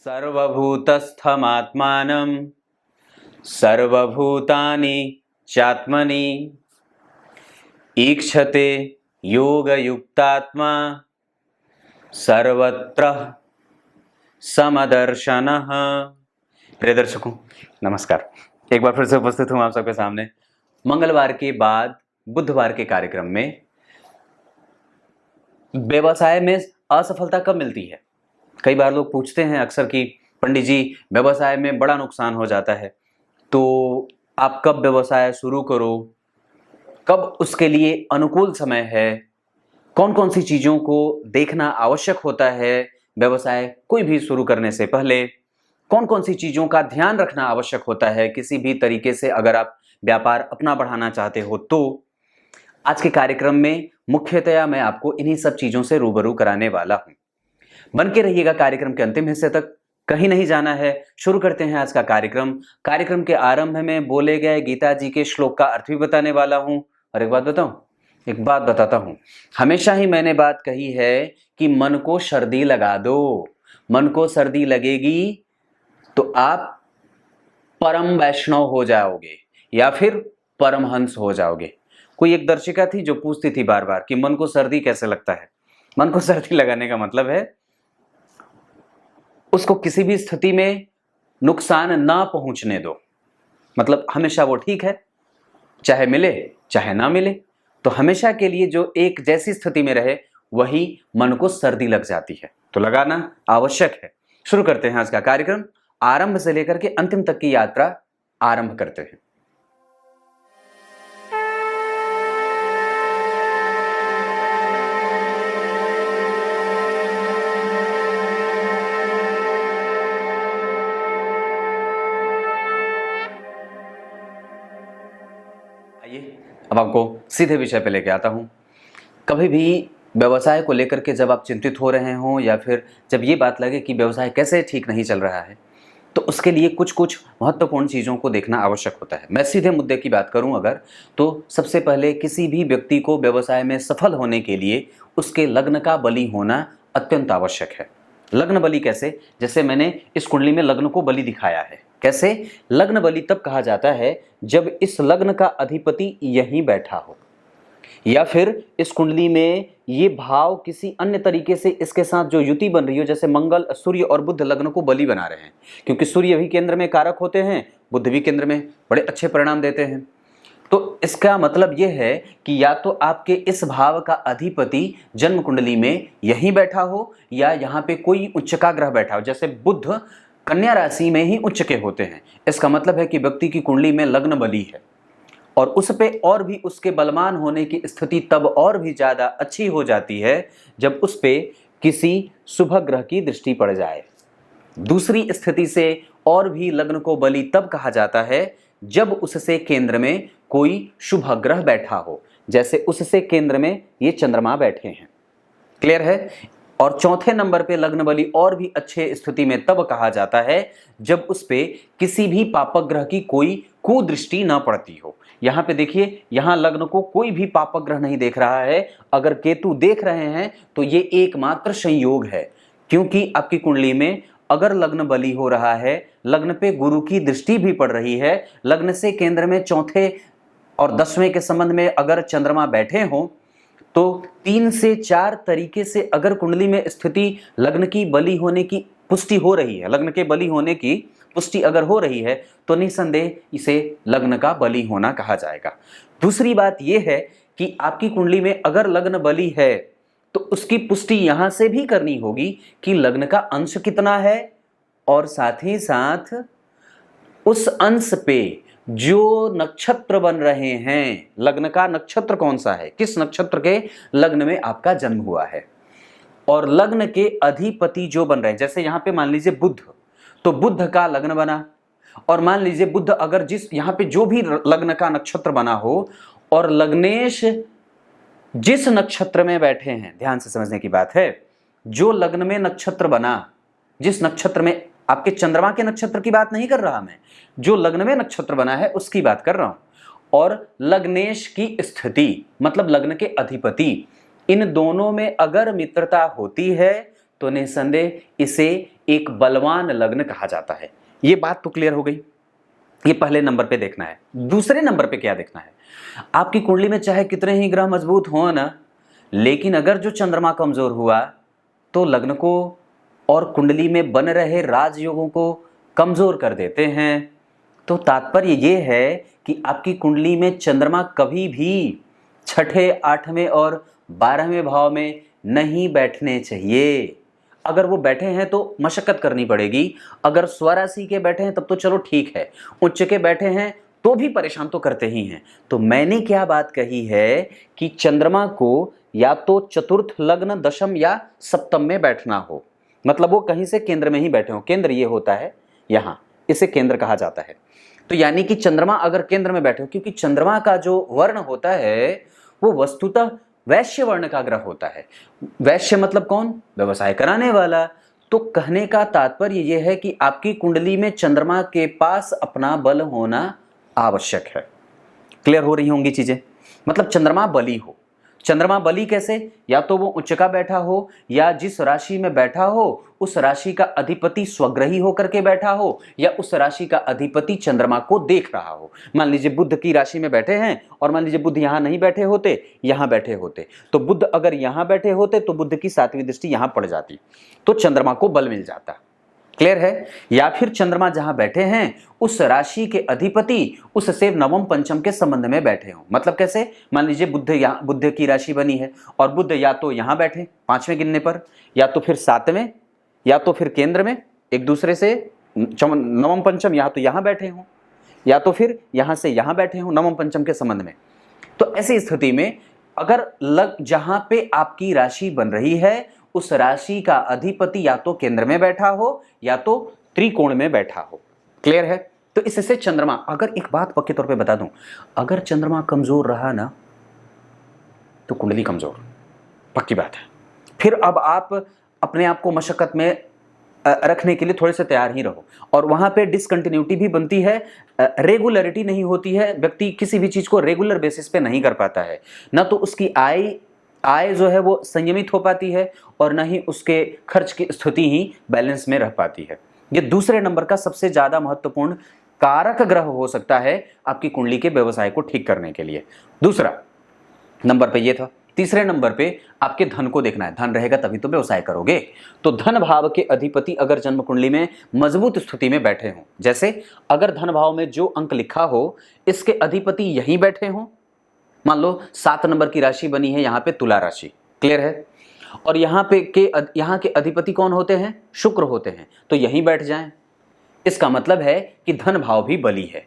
सर्वभूतस्थमात्मानं सर्वभूतानि चात्मनि ईक्षते योगयुक्तात्मा सर्वत्र समदर्शनः। प्रिय दर्शकों नमस्कार। एक बार फिर से उपस्थित हूं आप सबके सामने मंगलवार के बाद बुधवार के कार्यक्रम में। व्यवसाय में असफलता कब मिलती है? कई बार लोग पूछते हैं अक्सर कि पंडित जी व्यवसाय में बड़ा नुकसान हो जाता है, तो आप कब व्यवसाय शुरू करो, कब उसके लिए अनुकूल समय है, कौन कौन सी चीज़ों को देखना आवश्यक होता है व्यवसाय कोई भी शुरू करने से पहले, कौन कौन सी चीज़ों का ध्यान रखना आवश्यक होता है किसी भी तरीके से अगर आप व्यापार अपना बढ़ाना चाहते हो। तो आज के कार्यक्रम में मुख्यतया मैं आपको इन्हीं सब चीज़ों से रूबरू कराने वाला हूं। बन के रहिएगा कार्यक्रम के अंतिम हिस्से तक, कहीं नहीं जाना है। शुरू करते हैं आज का कार्यक्रम। कार्यक्रम के आरंभ में बोले गए गीता जी के श्लोक का अर्थ भी बताने वाला हूं। और एक बात बताता हूं, हमेशा ही मैंने बात कही है कि मन को सर्दी लगा दो। मन को सर्दी लगेगी तो आप परम वैष्णव हो जाओगे या फिर परमहंस हो जाओगे। कोई एक दर्शिका थी जो पूछती थी बार बार कि मन को सर्दी कैसे लगता है। मन को सर्दी लगाने का मतलब है उसको किसी भी स्थिति में नुकसान ना पहुंचने दो। मतलब हमेशा वो ठीक है, चाहे मिले चाहे ना मिले, तो हमेशा के लिए जो एक जैसी स्थिति में रहे वही मन को सर्दी लग जाती है, तो लगाना आवश्यक है। शुरू करते हैं आज का कार्यक्रम। आरंभ से लेकर के अंतिम तक की यात्रा आरंभ करते हैं। अब आपको सीधे विषय पे लेके आता हूँ। कभी भी व्यवसाय को लेकर के जब आप चिंतित हो रहे हों या फिर जब ये बात लगे कि व्यवसाय कैसे ठीक नहीं चल रहा है, तो उसके लिए कुछ कुछ महत्वपूर्ण चीज़ों को देखना आवश्यक होता है। मैं सीधे मुद्दे की बात करूं अगर, तो सबसे पहले किसी भी व्यक्ति को व्यवसाय में सफल होने के लिए उसके लग्न का बलि होना अत्यंत आवश्यक है। लग्न बलि कैसे? जैसे मैंने इस कुंडली में लग्न को बलि दिखाया है। कैसे? लग्न बलि तब कहा जाता है जब इस लग्न का अधिपति यहीं बैठा हो या फिर इस कुंडली में ये भाव किसी अन्य तरीके से इसके साथ जो युति बन रही हो, जैसे मंगल, सूर्य और बुध लग्न को बलि बना रहे हैं, क्योंकि सूर्य भी केंद्र में कारक होते हैं, बुध भी केंद्र में बड़े अच्छे परिणाम देते हैं। तो इसका मतलब यह है कि या तो आपके इस भाव का अधिपति जन्म कुंडली में यहीं बैठा हो या यहाँ पे कोई उच्च का ग्रह बैठा हो। जैसे बुध कन्या राशि में ही उच्च के होते हैं, इसका मतलब है कि व्यक्ति की कुंडली में लग्न बली है और उस पे और भी उसके बलवान होने की स्थिति तब और भी ज़्यादा अच्छी हो जाती है जब उस पे किसी शुभ ग्रह की दृष्टि पड़ जाए। दूसरी स्थिति से और भी लग्न को बलि तब कहा जाता है जब उससे केंद्र में कोई शुभ ग्रह बैठा हो, जैसे उससे केंद्र में ये चंद्रमा बैठे हैं। क्लियर है? और चौथे नंबर पे लग्न बलि और भी अच्छे स्थिति में तब कहा जाता है जब उस पे किसी भी पापक ग्रह की कोई कुदृष्टि ना पड़ती हो। यहाँ पे देखिए, यहाँ लग्न को कोई भी पापक ग्रह नहीं देख रहा है। अगर केतु देख रहे हैं तो ये एकमात्र संयोग है, क्योंकि आपकी कुंडली में अगर लग्न बलि हो रहा है, लग्न पे गुरु की दृष्टि भी पड़ रही है, लग्न से केंद्र में चौथे और 10वें के संबंध में अगर चंद्रमा बैठे हों, तो 3 से 4 तरीके से अगर कुंडली में स्थिति लग्न की बलि होने की पुष्टि हो रही है, लग्न के बलि होने की पुष्टि अगर हो रही है, तो निसंदेह इसे लग्न का बलि होना कहा जाएगा। दूसरी बात यह है कि आपकी कुंडली में अगर लग्न बलि है तो उसकी पुष्टि यहां से भी करनी होगी कि लग्न का अंश कितना है और साथ ही साथ उस अंश पे जो नक्षत्र बन रहे हैं, लग्न का नक्षत्र कौन सा है, किस नक्षत्र के लग्न में आपका जन्म हुआ है, और लग्न के अधिपति जो बन रहे हैं। जैसे यहाँ पे मान लीजिए बुध, तो बुध का लग्न बना, और मान लीजिए बुध अगर जिस यहाँ पे जो भी लग्न का नक्षत्र बना हो और लग्नेश जिस नक्षत्र में बैठे हैं, ध्यान से समझने की बात है, जो लग्न में नक्षत्र बना, जिस नक्षत्र में, आपके चंद्रमा के नक्षत्र की बात नहीं कर रहा मैं, जो लग्न में नक्षत्र बना है उसकी बात कर रहा हूं, और लग्नेश की स्थिति मतलब लग्न के अधिपति, इन दोनों में अगर मित्रता होती है तो निसंदेह इसे एक बलवान लग्न कहा जाता है। ये बात तो क्लियर हो गई। ये पहले नंबर पे देखना है। दूसरे नंबर पे क्या देखना है, आपकी कुंडली में चाहे कितने ही ग्रह मजबूत हो ना, लेकिन अगर जो चंद्रमा कमजोर हुआ तो लग्न को और कुंडली में बन रहे राजयोगों को कमजोर कर देते हैं। तो तात्पर्य ये है कि आपकी कुंडली में चंद्रमा कभी भी छठे, आठवें और 12वें भाव में नहीं बैठने चाहिए। अगर वो बैठे हैं तो मशक्कत करनी पड़ेगी। अगर स्वराशि के बैठे हैं तब तो चलो ठीक है, उच्च के बैठे हैं तो भी परेशान तो करते ही हैं। तो मैंने क्या बात कही है कि चंद्रमा को या तो चतुर्थ लग्न, दशम या सप्तम में बैठना हो, मतलब वो कहीं से केंद्र में ही बैठे हो। केंद्र ये होता है यहाँ, इसे केंद्र कहा जाता है। तो यानी कि चंद्रमा अगर केंद्र में बैठे हो, क्योंकि चंद्रमा का जो वर्ण होता है वो वस्तुतः वैश्य वर्ण का ग्रह होता है। वैश्य मतलब कौन? व्यवसाय कराने वाला। तो कहने का तात्पर्य यह है कि आपकी कुंडली में चंद्रमा के पास अपना बल होना आवश्यक है। क्लियर हो रही होंगी चीजें? मतलब चंद्रमा बली हो। चंद्रमा बली कैसे? या तो वो उच्च का बैठा हो, या जिस राशि में बैठा हो उस राशि का अधिपति स्वग्रही होकर के बैठा हो, या उस राशि का अधिपति चंद्रमा को देख रहा हो। मान लीजिए बुध की राशि में बैठे हैं और मान लीजिए बुध यहां नहीं बैठे होते, यहां बैठे होते, तो बुध अगर यहां बैठे होते तो बुध की 7वीं दृष्टि यहां पड़ जाती, तो चंद्रमा को बल मिल जाता। क्लियर है? या फिर चंद्रमा जहां बैठे हैं उस राशि के अधिपति उससे नवम पंचम के संबंध में बैठे हो। मतलब कैसे? मान लीजिए बुध की राशि बनी है और बुध या तो यहां बैठे 5वें गिनने पर, या तो फिर 7वें, या तो फिर केंद्र में एक दूसरे से नवम पंचम, या तो यहां बैठे हो, या तो फिर यहां से यहां बैठे हो नवम पंचम के संबंध में। तो ऐसी स्थिति में अगर जहां पे आपकी राशि बन रही है उस राशि का अधिपति या तो केंद्र में बैठा हो या तो त्रिकोण में बैठा हो। क्लियर है? तो इससे चंद्रमा, अगर एक बात पक्के तौर पे बता दूं, अगर चंद्रमा कमजोर रहा ना तो कुंडली कमजोर, पक्की बात है। फिर अब आप अपने आप को मशक्कत में रखने के लिए थोड़े से तैयार ही रहो। और वहां पे डिसकंटिन्यूटी भी बनती है, रेगुलरिटी नहीं होती है। व्यक्ति किसी भी चीज को रेगुलर बेसिस पे नहीं कर पाता है, ना तो उसकी आय जो है वो संयमित हो पाती है और ना ही उसके खर्च की स्थिति ही बैलेंस में रह पाती है। ये दूसरे नंबर का सबसे ज्यादा महत्वपूर्ण कारक ग्रह हो सकता है आपकी कुंडली के व्यवसाय को ठीक करने के लिए। दूसरा नंबर पे ये था। तीसरे नंबर पे आपके धन को देखना है। धन रहेगा तभी तो व्यवसाय करोगे। तो धन भाव के अधिपति अगर जन्म कुंडली में मजबूत स्थिति में बैठे हों, जैसे अगर धन भाव में जो अंक लिखा हो इसके अधिपति यहीं बैठे हों, मान लो 7 नंबर की राशि बनी है यहाँ पे तुला राशि। क्लियर है? और यहाँ के अधिपति कौन होते हैं? शुक्र होते हैं। तो यहीं बैठ जाएं। इसका मतलब है कि धन भाव भी बली है।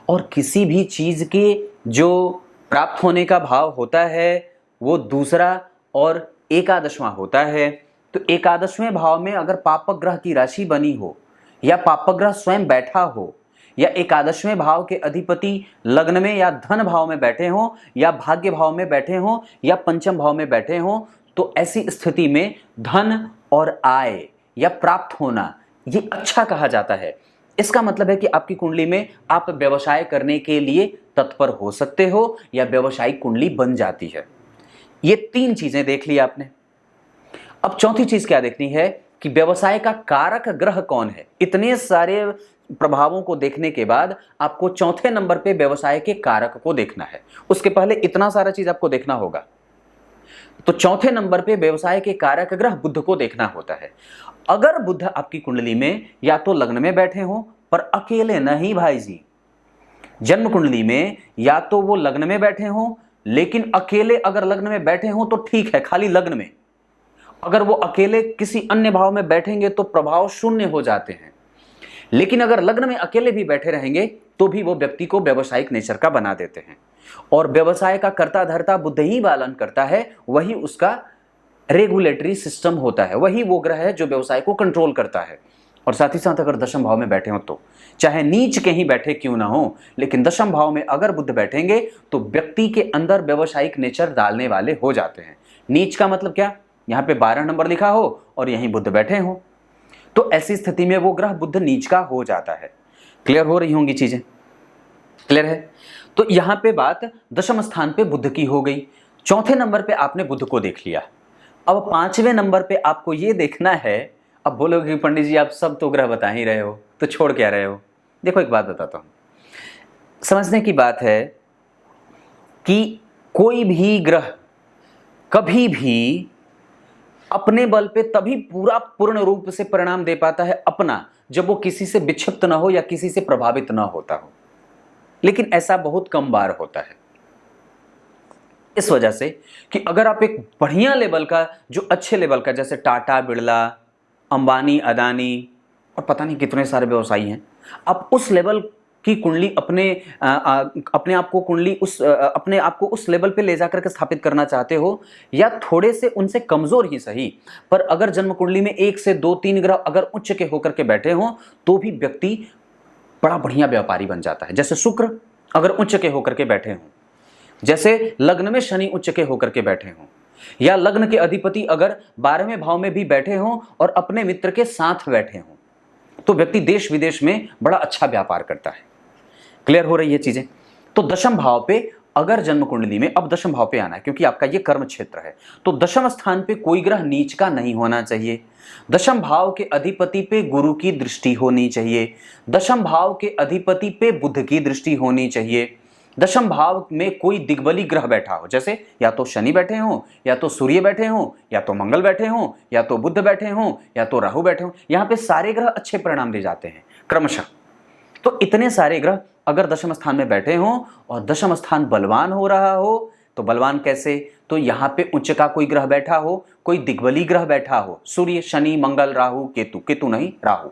और किसी भी चीज के जो प्राप्त होने का भाव होता है वो दूसरा और एकादशवां होता है। तो एकादशवें भाव में अगर पापक ग्रह की राशि बनी हो, या पापक ग्रह स्वयं बैठा हो, या एकादशवें भाव के अधिपति लग्न में या धन भाव में बैठे हों, या भाग्य भाव में बैठे हों, या पंचम भाव में बैठे हों, तो ऐसी स्थिति में धन और आय या प्राप्त होना ये अच्छा कहा जाता है। इसका मतलब है कि आपकी कुंडली में आप व्यवसाय करने के लिए तत्पर हो सकते हो या व्यवसायिक कुंडली बन जाती है। ये 3 चीजें देख ली आपने। अब चौथी चीज क्या देखनी है कि व्यवसाय का कारक ग्रह कौन है। इतने सारे प्रभावों को देखने के बाद आपको चौथे नंबर पे व्यवसाय के कारक को देखना है। उसके पहले इतना सारा चीज आपको देखना होगा। तो चौथे नंबर पे व्यवसाय के कारक ग्रह बुध को देखना होता है। अगर बुध आपकी कुंडली में या तो लग्न में बैठे हो, पर अकेले नहीं भाई जी, जन्म कुंडली में या तो वो लग्न में बैठे हो, लेकिन अकेले अगर लग्न में बैठे हो तो ठीक है, खाली लग्न में। अगर वो अकेले किसी अन्य भाव में बैठेंगे तो प्रभाव शून्य हो जाते हैं। लेकिन अगर लग्न में अकेले भी बैठे रहेंगे तो भी वो व्यक्ति को व्यवसायिक नेचर का बना देते हैं। और व्यवसाय का कर्ता धर्ता बुध ही पालन करता है, वही उसका रेगुलेटरी सिस्टम होता है, वही वो ग्रह है जो व्यवसाय को कंट्रोल करता है। और साथ ही साथ अगर दशम भाव में बैठे हो तो चाहे नीच के ही बैठे क्यों ना हो, लेकिन दशम भाव में अगर बुध बैठेंगे तो व्यक्ति के अंदर व्यवसायिक नेचर डालने वाले हो जाते हैं। नीच का मतलब क्या? यहाँ पे 12 नंबर लिखा हो और यहीं बुध बैठे हो, तो ऐसी स्थिति में वो ग्रह बुध नीच का हो जाता है। क्लियर हो रही होंगी चीजें? क्लियर है? तो यहां पे बात दशम स्थान पे बुध की हो गई। चौथे नंबर पे आपने बुध को देख लिया। अब 5वें नंबर पे आपको ये देखना है। अब बोलोगे कि पंडित जी आप सब तो ग्रह बता ही रहे हो, तो छोड़ क्या रहे हो? देखो एक बात बताता हूं, समझने की बात है कि कोई भी ग्रह कभी भी अपने बल पे तभी पूरा पूर्ण रूप से परिणाम दे पाता है अपना, जब वो किसी से विक्षिप्त ना हो या किसी से प्रभावित ना होता हो। लेकिन ऐसा बहुत कम बार होता है, इस वजह से कि अगर आप एक बढ़िया लेवल का, जो अच्छे लेवल का, जैसे टाटा, बिरला, अंबानी, अदानी और पता नहीं कितने सारे व्यवसायी हैं, आप उस लेवल की कुंडली अपने आप को कुंडली अपने आप को उस लेवल पे ले जाकर के स्थापित करना चाहते हो, या थोड़े से उनसे कमजोर ही सही, पर अगर जन्म कुंडली में 1 से 2-3 ग्रह अगर उच्च के होकर के बैठे हों तो भी व्यक्ति बड़ा बढ़िया व्यापारी बन जाता है। जैसे शुक्र अगर उच्च के होकर के बैठे हों, जैसे लग्न में शनि उच्च के होकर के बैठे हों, या लग्न के अधिपति अगर 12वें भाव में भी बैठे हों और अपने मित्र के साथ बैठे हों, तो व्यक्ति देश विदेश में बड़ा अच्छा व्यापार करता है। क्लियर हो रही है चीजें? तो दशम भाव पे अगर जन्म कुंडली में, अब दशम भाव पे आना है क्योंकि आपका ये कर्म क्षेत्र है, तो दशम स्थान पे कोई ग्रह नीच का नहीं होना चाहिए। दशम भाव के अधिपति पे गुरु की दृष्टि होनी चाहिए। दशम भाव के अधिपति पे बुध की दृष्टि होनी चाहिए। दशम भाव में कोई दिग्बली ग्रह बैठा हो, जैसे या तो शनि बैठे हों, या तो सूर्य बैठे हों, या तो मंगल बैठे हों, या तो बुध बैठे हों, या तो राहु बैठे हों, यहां पे सारे ग्रह अच्छे परिणाम दे जाते हैं क्रमशः। तो इतने सारे ग्रह अगर दशम स्थान में बैठे हों और दशम स्थान बलवान हो रहा हो, तो बलवान कैसे? तो यहां पे उच्च का कोई ग्रह बैठा हो, कोई दिग्बली ग्रह बैठा हो, सूर्य, शनि, मंगल, राहु, केतु, केतु नहीं राहु,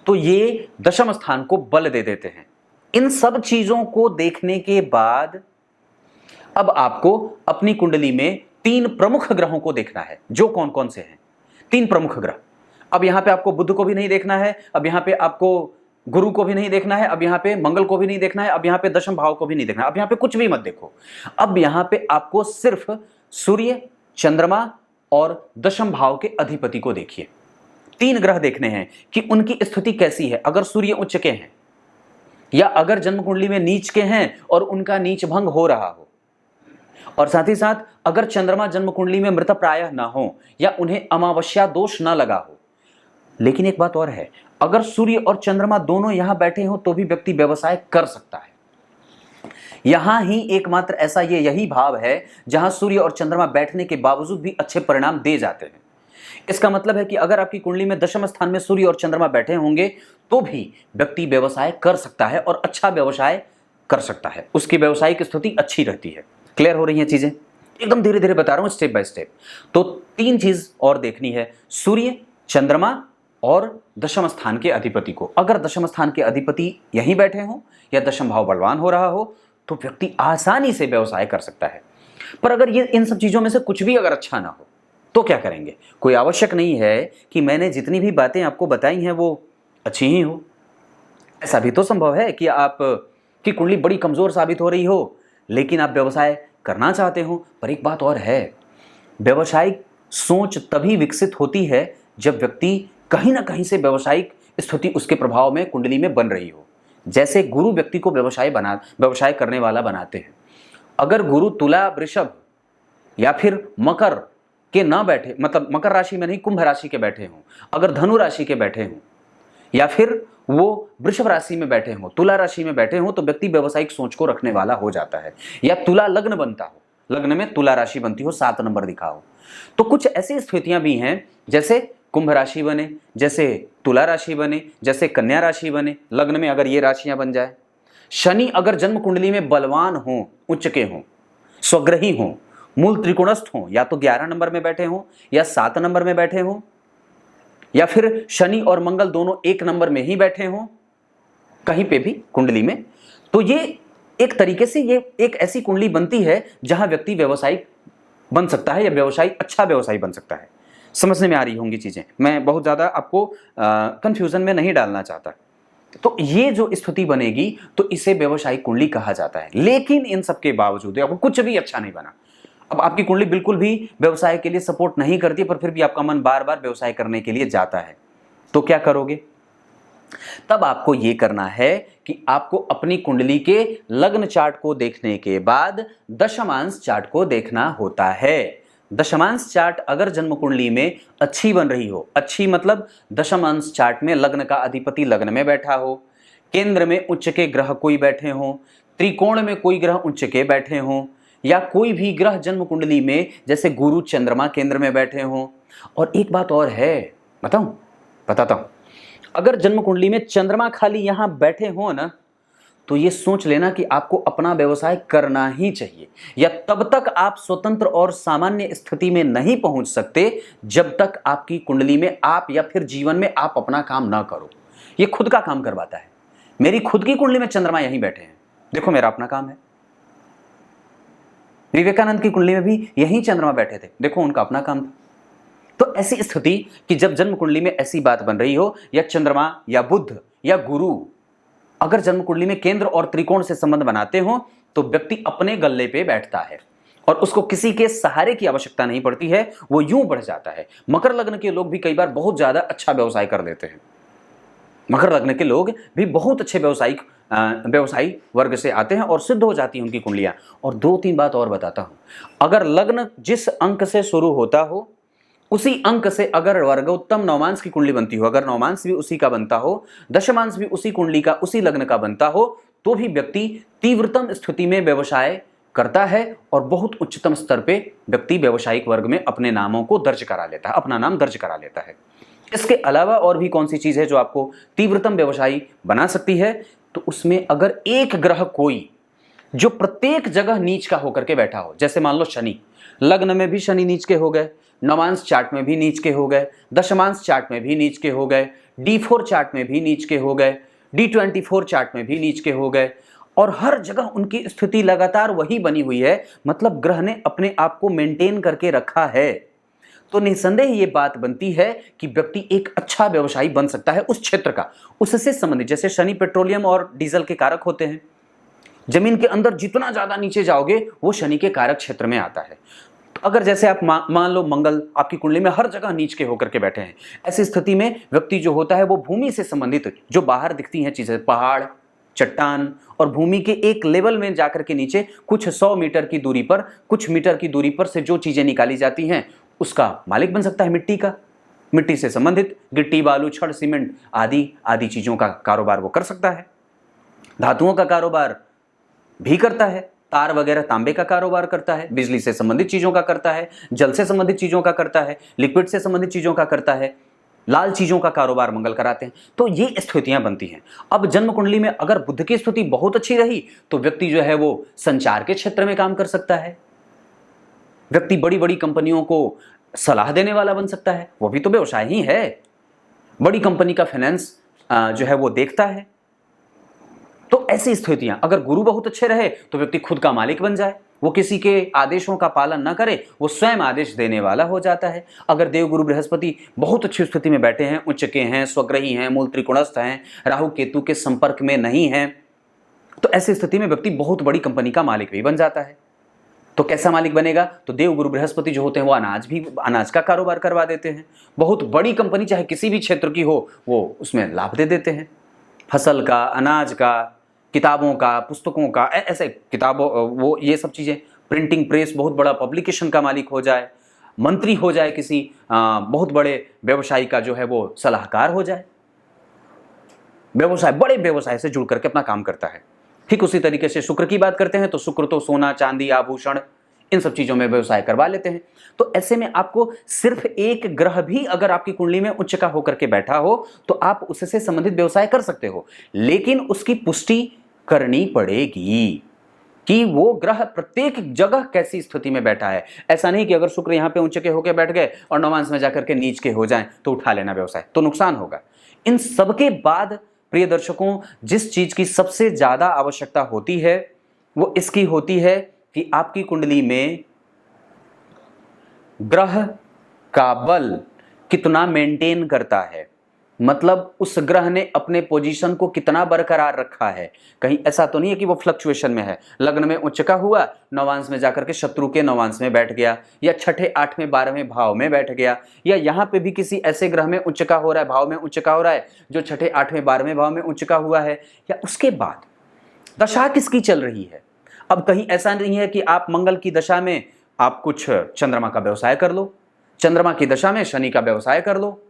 तो ये दशम स्थान को बल दे देते हैं। इन सब चीजों को देखने के बाद अब आपको अपनी कुंडली में 3 प्रमुख ग्रहों को देखना है। जो कौन कौन से हैं? 3 प्रमुख ग्रह। अब यहां पे आपको बुध को भी नहीं देखना है, अब यहां पे आपको गुरु को भी नहीं देखना है, अब यहां पे मंगल को भी नहीं देखना है, अब यहां पे दशम भाव को भी नहीं देखना है, अब यहां पे कुछ भी मत देखो। अब यहां पे आपको सिर्फ सूर्य, चंद्रमा और दशम भाव के अधिपति को देखिए। 3 ग्रह देखने हैं कि उनकी स्थिति कैसी है। अगर सूर्य उच्च के हैं, या अगर जन्म कुंडली में नीच के हैं और उनका नीच भंग हो रहा हो, और साथ ही साथ अगर चंद्रमा जन्म कुंडली में मृतप्राय ना हो या उन्हें अमावस्या दोष ना लगा हो। लेकिन एक बात और है, अगर सूर्य और चंद्रमा दोनों यहां बैठे हो तो भी व्यक्ति व्यवसाय कर सकता है। यहां ही एकमात्र ऐसा यही भाव है जहां सूर्य और चंद्रमा बैठने के बावजूद भी अच्छे परिणाम दे जाते हैं। इसका मतलब है कि अगर आपकी कुंडली में दशम स्थान में सूर्य और चंद्रमा बैठे होंगे तो भी व्यक्ति व्यवसाय कर सकता है और अच्छा व्यवसाय कर सकता है, उसकी व्यवसायिक स्थिति अच्छी रहती है। क्लियर हो रही हैं चीजें? एकदम धीरे धीरे बता रहा हूं, स्टेप बाय स्टेप। तो 3 चीज और देखनी है, सूर्य, चंद्रमा और दशम स्थान के अधिपति को। अगर दशम स्थान के अधिपति यहीं बैठे हों या दशम भाव बलवान हो रहा हो तो व्यक्ति आसानी से व्यवसाय कर सकता है। पर अगर ये इन सब चीजों में से कुछ भी अगर अच्छा ना हो तो क्या करेंगे? कोई आवश्यक नहीं है कि मैंने जितनी भी बातें आपको बताई हैं वो अच्छी ही हो। ऐसा भी तो संभव है कि आप की कुंडली बड़ी कमजोर साबित हो रही हो लेकिन आप व्यवसाय करना चाहते हो। पर एक बात और है, व्यवसायिक सोच तभी विकसित होती है जब व्यक्ति कहीं ना कहीं से व्यवसायिक स्थिति उसके प्रभाव में कुंडली में बन रही हो। जैसे गुरु व्यक्ति को व्यवसाय करने वाला बनाते हैं। अगर गुरु तुला, वृषभ या फिर मकर के ना बैठे, मतलब मकर राशि में नहीं, कुंभ राशि के बैठे हों, अगर धनु राशि के बैठे हों या फिर वो वृषभ राशि में बैठे हों, तुला राशि में बैठे हों, तो व्यक्ति व्यवसायिक सोच को रखने वाला हो जाता है। या तुला लग्न बनता हो, लग्न में तुला राशि बनती हो, 7 नंबर दिखा हो, तो कुछ ऐसी स्थितियां भी हैं जैसे कुंभ राशि बने, जैसे तुला राशि बने, जैसे कन्या राशि बने, लग्न में अगर ये राशियां बन जाए। शनि अगर जन्म कुंडली में बलवान हों, उच्च के हों, स्वग्रही हों, मूल त्रिकोणस्थ हों, या तो 11 नंबर में बैठे हों या 7 नंबर में बैठे हों, या फिर शनि और मंगल दोनों 1 नंबर में ही बैठे हों कहीं पे भी कुंडली में, तो ये एक तरीके से ये एक ऐसी कुंडली बनती है जहां व्यक्ति व्यवसायिक बन सकता है या अच्छा व्यवसायी बन सकता है। समझने में आ रही होंगी चीजें, मैं बहुत ज्यादा आपको कंफ्यूजन में नहीं डालना चाहता। तो ये जो स्थिति बनेगी तो इसे व्यवसायिक कुंडली कहा जाता है। लेकिन इन सब के बावजूद आपको कुछ भी अच्छा नहीं बना, अब आपकी कुंडली बिल्कुल भी व्यवसाय के लिए सपोर्ट नहीं करती, पर फिर भी आपका मन बार बार व्यवसाय करने के लिए जाता है, तो क्या करोगे? तब आपको यह करना है कि आपको अपनी कुंडली के लग्न चार्ट को देखने के बाद दशमांश चार्ट को देखना होता है। दशमांश चार्ट अगर जन्म कुंडली में अच्छी बन रही हो, अच्छी मतलब दशमांश चार्ट में लग्न का अधिपति लग्न में बैठा हो, केंद्र में उच्च के ग्रह कोई बैठे हो, त्रिकोण में कोई ग्रह उच्च के बैठे हो, या कोई भी ग्रह जन्म कुंडली में जैसे गुरु चंद्रमा केंद्र में बैठे हो। और एक बात और है, बताता हूं, अगर जन्म कुंडली में चंद्रमा खाली यहां बैठे हो ना, तो ये सोच लेना कि आपको अपना व्यवसाय करना ही चाहिए, या तब तक आप स्वतंत्र और सामान्य स्थिति में नहीं पहुंच सकते जब तक आपकी कुंडली में आप या फिर जीवन में आप अपना काम ना करो। ये खुद का काम करवाता है। मेरी खुद की कुंडली में चंद्रमा यहीं बैठे हैं, देखो मेरा अपना काम है। विवेकानंद की कुंडली में भी यहीं चंद्रमा बैठे थे, देखो उनका अपना काम था। तो ऐसी स्थिति कि जब जन्म कुंडली में ऐसी बात बन रही हो, या चंद्रमा या बुध या गुरु अगर जन्म कुंडली में केंद्र और त्रिकोण से संबंध बनाते हो, तो व्यक्ति अपने गल्ले पे बैठता है और उसको किसी के सहारे की आवश्यकता नहीं पड़ती है, वो यूं बढ़ जाता है। मकर लग्न के लोग भी कई बार बहुत ज्यादा अच्छा व्यवसाय कर लेते हैं। मकर लग्न के लोग भी बहुत अच्छे व्यवसायी वर्ग से आते हैं और सिद्ध हो जाती हैं उनकी कुंडलियां। और 2-3 बात और बताता हूं, अगर लग्न जिस अंक से शुरू होता हो उसी अंक से अगर वर्गोत्तम नवमांश की कुंडली बनती हो, अगर नवमांश भी उसी का बनता हो, दशमांश भी उसी कुंडली का उसी लग्न का बनता हो, तो भी व्यक्ति तीव्रतम स्थिति में व्यवसाय करता है और बहुत उच्चतम स्तर पे व्यक्ति व्यवसायिक वर्ग में अपने नामों को दर्ज करा लेता है, अपना नाम दर्ज करा लेता है। इसके अलावा और भी कौन सी चीज है जो आपको तीव्रतम व्यवसायी बना सकती है? तो उसमें अगर एक ग्रह कोई जो प्रत्येक जगह नीच का होकर के बैठा हो, जैसे मान लो शनि, लग्न में भी शनि नीच के हो गए, नवांश चार्ट में भी नीच के हो गए, दशमांश चार्ट में भी नीच के हो गए, D4 चार्ट में भी नीच के हो गए, D24 चार्ट में भी नीच के हो गए, और हर जगह उनकी स्थिति लगातार वही बनी हुई है, मतलब ग्रह ने अपने आप को मेंटेन करके रखा है, तो निसंदेह ये बात बनती है कि व्यक्ति एक अच्छा व्यवसायी बन सकता है उस क्षेत्र का, उससे संबंधित। जैसे शनि पेट्रोलियम और डीजल के कारक होते हैं, जमीन के अंदर जितना ज्यादा नीचे जाओगे वो शनि के कारक क्षेत्र में आता है। तो अगर जैसे आप मान लो मंगल आपकी कुंडली में हर जगह नीच के होकर के बैठे हैं, ऐसी स्थिति में व्यक्ति जो होता है वो भूमि से संबंधित जो बाहर दिखती हैं चीजें, पहाड़, चट्टान और भूमि के एक लेवल में जाकर के नीचे कुछ 100 मीटर की दूरी पर, कुछ मीटर की दूरी पर से जो चीजें निकाली जाती हैं उसका मालिक बन सकता है। मिट्टी से संबंधित गिट्टी, बालू, छड़, सीमेंट आदि चीजों का कारोबार वो कर सकता है। धातुओं का कारोबार भी करता है, तार वगैरह तांबे का कारोबार करता है, बिजली से संबंधित चीजों का करता है, जल से संबंधित चीजों का करता है, लिक्विड से संबंधित चीजों का करता है, लाल चीजों का कारोबार मंगल कराते हैं। तो ये स्थितियां बनती हैं। अब जन्म कुंडली में अगर बुध की स्थिति बहुत अच्छी रही तो व्यक्ति जो है वो संचार के क्षेत्र में काम कर सकता है, व्यक्ति बड़ी बड़ी कंपनियों को सलाह देने वाला बन सकता है, वो भी तो व्यवसाय ही है। बड़ी कंपनी का फाइनेंस जो है वो देखता है। तो ऐसी स्थितियां, अगर गुरु बहुत अच्छे रहे तो व्यक्ति खुद का मालिक बन जाए, वो किसी के आदेशों का पालन ना करे, वो स्वयं आदेश देने वाला हो जाता है। अगर देवगुरु बृहस्पति बहुत अच्छी स्थिति में बैठे हैं, उच्च के हैं, स्वग्रही हैं, मूल त्रिकोणस्थ हैं, राहु केतु के संपर्क में नहीं हैं, तो ऐसी स्थिति में व्यक्ति बहुत बड़ी कंपनी का मालिक भी बन जाता है। तो कैसा मालिक बनेगा? तो देवगुरु बृहस्पति जो होते हैं वो अनाज का कारोबार करवा देते हैं। बहुत बड़ी कंपनी चाहे किसी भी क्षेत्र की हो वो उसमें लाभ दे देते हैं, फसल का, अनाज का, किताबों का, पुस्तकों का, ऐसे किताबों वो ये सब चीजें, प्रिंटिंग प्रेस, बहुत बड़ा पब्लिकेशन का मालिक हो जाए, मंत्री हो जाए, किसी बहुत बड़े व्यवसायी का जो है वो सलाहकार हो जाए, बड़े व्यवसाय से जुड़ करके अपना काम करता है। ठीक उसी तरीके से शुक्र की बात करते हैं तो शुक्र तो सोना, चांदी, आभूषण, इन सब चीजों में व्यवसाय करवा लेते हैं। तो ऐसे में आपको सिर्फ एक ग्रह भी अगर आपकी कुंडली में उच्च का होकर के बैठा हो तो आप उससे संबंधित व्यवसाय कर सकते हो, लेकिन उसकी पुष्टि करनी पड़ेगी कि वो ग्रह प्रत्येक जगह कैसी स्थिति में बैठा है। ऐसा नहीं कि अगर शुक्र यहाँ पे उच्च के होकर बैठ गए और नवांश में जाकर के नीच के हो जाएं तो उठा लेना व्यवसाय, तो नुकसान होगा। इन सबके बाद प्रिय दर्शकों, जिस चीज की सबसे ज्यादा आवश्यकता होती है वो इसकी होती है कि आपकी कुंडली में ग्रह का बल कितना मेंटेन करता है, मतलब उस ग्रह ने अपने पोजीशन को कितना बरकरार रखा है। कहीं ऐसा तो नहीं है कि वो फ्लक्चुएशन में है, लग्न में उच्च का हुआ, नवांश में जाकर के शत्रु के नवांश में बैठ गया, या छठे, 8वें, 12वें भाव में बैठ गया, या यहाँ पे भी किसी ऐसे ग्रह में उच्च का हो रहा है, भाव में उच्च का हो रहा है जो छठे, 8वें, 12वें भाव में उच्च का हुआ है, या उसके बाद दशा किसकी चल रही है। अब कहीं ऐसा नहीं है कि आप मंगल की दशा में आप कुछ चंद्रमा का व्यवसाय कर लो, चंद्रमा की दशा में शनि का व्यवसाय कर लो।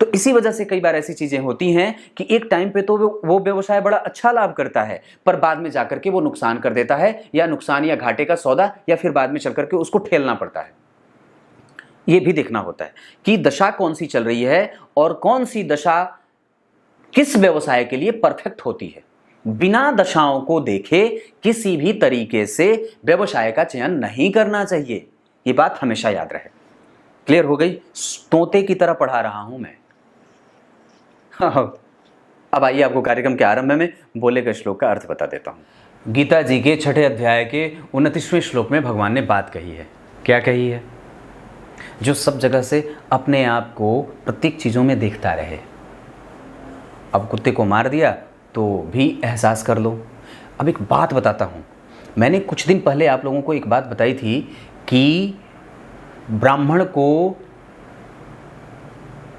तो इसी वजह से कई बार ऐसी चीजें होती हैं कि एक टाइम पे तो वो व्यवसाय बड़ा अच्छा लाभ करता है, पर बाद में जाकर के वो नुकसान कर देता है, या नुकसान या घाटे का सौदा, या फिर बाद में चल करके उसको ठेलना पड़ता है। ये भी देखना होता है कि दशा कौन सी चल रही है और कौन सी दशा किस व्यवसाय के लिए परफेक्ट होती है। बिना दशाओं को देखे किसी भी तरीके से व्यवसाय का चयन नहीं करना चाहिए। ये बात हमेशा याद रहे। क्लियर हो गई? तोते की तरह पढ़ा रहा हूं मैं। अब आइए आपको कार्यक्रम के आरंभ में बोले गए श्लोक का अर्थ बता देता हूं। गीता जी के 6ठे अध्याय के 29वें श्लोक में भगवान ने बात कही है। क्या कही है? जो सब जगह से अपने आप को प्रत्येक चीज़ों में देखता रहे। अब कुत्ते को मार दिया तो भी एहसास कर लो। अब एक बात बताता हूँ, मैंने कुछ दिन पहले आप लोगों को एक बात बताई थी कि ब्राह्मण को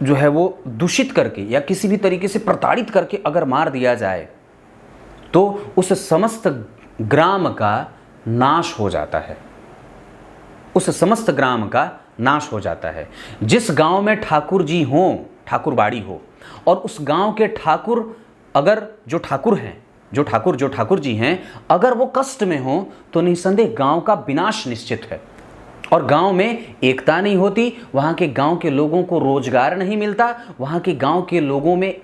जो है वो दूषित करके या किसी भी तरीके से प्रताड़ित करके अगर मार दिया जाए तो उस समस्त ग्राम का नाश हो जाता है। उस समस्त ग्राम का नाश हो जाता है। जिस गांव में ठाकुर जी हों, ठाकुरबाड़ी हो, और उस गांव के ठाकुर अगर जो ठाकुर जी हैं, अगर वो कष्ट में हो तो निसंदेह गांव का विनाश निश्चित है। और गांव में एकता नहीं होती, वहां के गांव के लोगों को रोजगार नहीं मिलता, वहां के गांव के लोगों में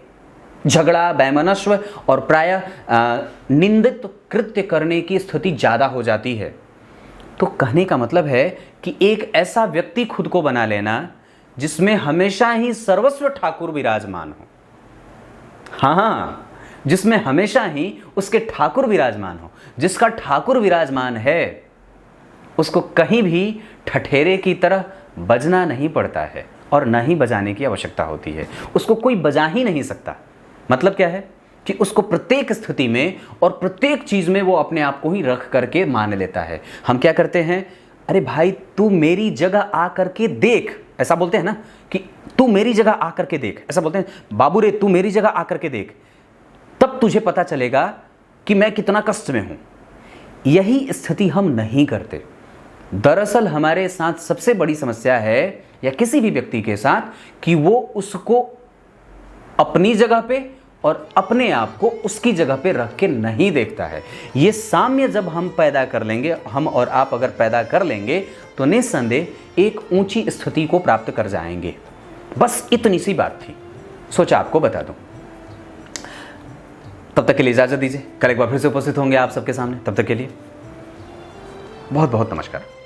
झगड़ा, वैमनस्य और प्रायः निंदित कृत्य करने की स्थिति ज़्यादा हो जाती है। तो कहने का मतलब है कि एक ऐसा व्यक्ति खुद को बना लेना जिसमें हमेशा ही सर्वस्व ठाकुर विराजमान हो। हाँ, जिसमें हमेशा ही उसके ठाकुर विराजमान हो। जिसका ठाकुर विराजमान है उसको कहीं भी ठठेरे की तरह बजना नहीं पड़ता है और ना ही बजाने की आवश्यकता होती है। उसको कोई बजा ही नहीं सकता। मतलब क्या है कि उसको प्रत्येक स्थिति में और प्रत्येक चीज़ में वो अपने आप को ही रख करके मान लेता है। हम क्या करते हैं, अरे भाई तू मेरी जगह आ करके देख, ऐसा बोलते हैं ना कि तू मेरी जगह आ करके देख, ऐसा बोलते हैं। बाबू रे तू मेरी जगह आ करके देख, तब तुझे पता चलेगा कि मैं कितना कष्ट में हूँ। यही स्थिति हम नहीं करते। दरअसल हमारे साथ सबसे बड़ी समस्या है, या किसी भी व्यक्ति के साथ, कि वो उसको अपनी जगह पे और अपने आप को उसकी जगह पे रख के नहीं देखता है। ये साम्य जब हम पैदा कर लेंगे, हम और आप अगर पैदा कर लेंगे, तो निस्संदेह एक ऊंची स्थिति को प्राप्त कर जाएंगे। बस इतनी सी बात थी, सोचा आपको बता दूं। तब तक के लिए इजाजत दीजिए। कल एक बार फिर से उपस्थित होंगे आप सबके सामने। तब तक के लिए बहुत बहुत नमस्कार।